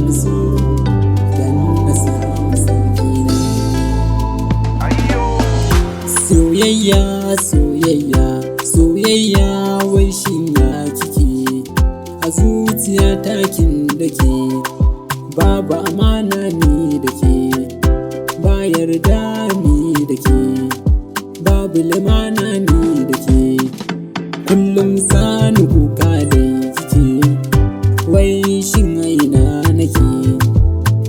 mini so dan na samu saukina. Soyayya soyayya soyayya wai shin ya kike a zuciya takin dake babu amana ni dake ba yarda ni dake babu limana ni dake kullum sani kuka dai kike wai shin aina nake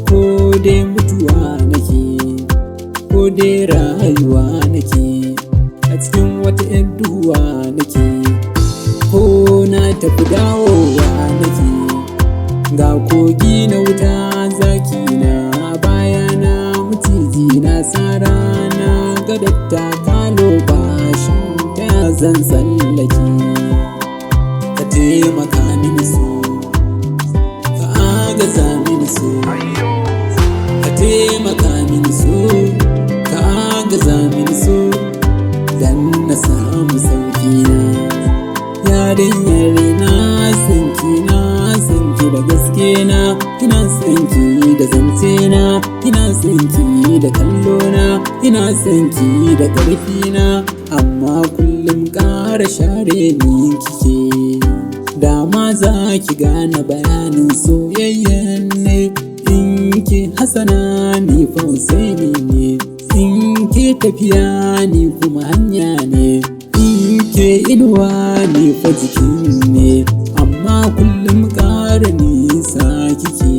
ko dai mutuwa nake ko dai rayuwa nake a cikin wata 'yar duwa nake ko na tafi dawowa nake ga kogi na wuta zaki na bayana maciji na sara na gadatta kalo bashin ta zan tsallake ka taimaka mini so ka agaza mini so ka taimaka mini so ka agaza mini so dan na samu saukina. Yarinyar na sanki da gaske na ina sanki da zance na ina sanki da kallo na ina sanki da ƙarfi na amma kullum ƙara share ni kike dama za ki gane bayanin soyayyen ne in ki hasana ni fa Husaini ne in ke tafiya ni kuma hanya ne in ke inuwa ni fa jikin ne amma kullum ƙara nisa kike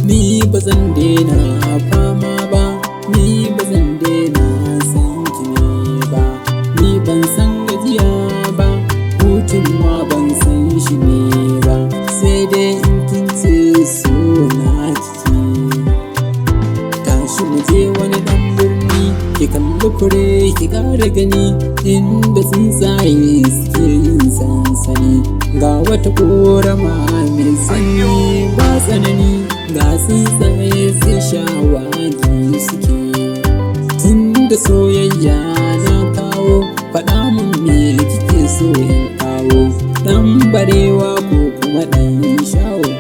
ni ba zan daina fama ba ni ba zan daina san ki ne ba ni ban san gajiya ba hutun ma ban san shi ne ba sai dai in kin ce so na kike tashi mu je wani dan birni ki kalli fure ki ƙara gani inda tsuntsaye suke yin sansani ga wata ƙorama mai sanyi ba tsanani ga tsuntsaye sai shawagi suke tun da soyayya na kawo faɗa min me kike so in kawo ɗan barewa ko kuma ɗan shawo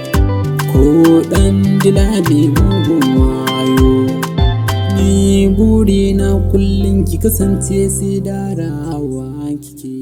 ko ɗan dila mai mugun wayo ni burina kullum ki kasance sai darawa kike.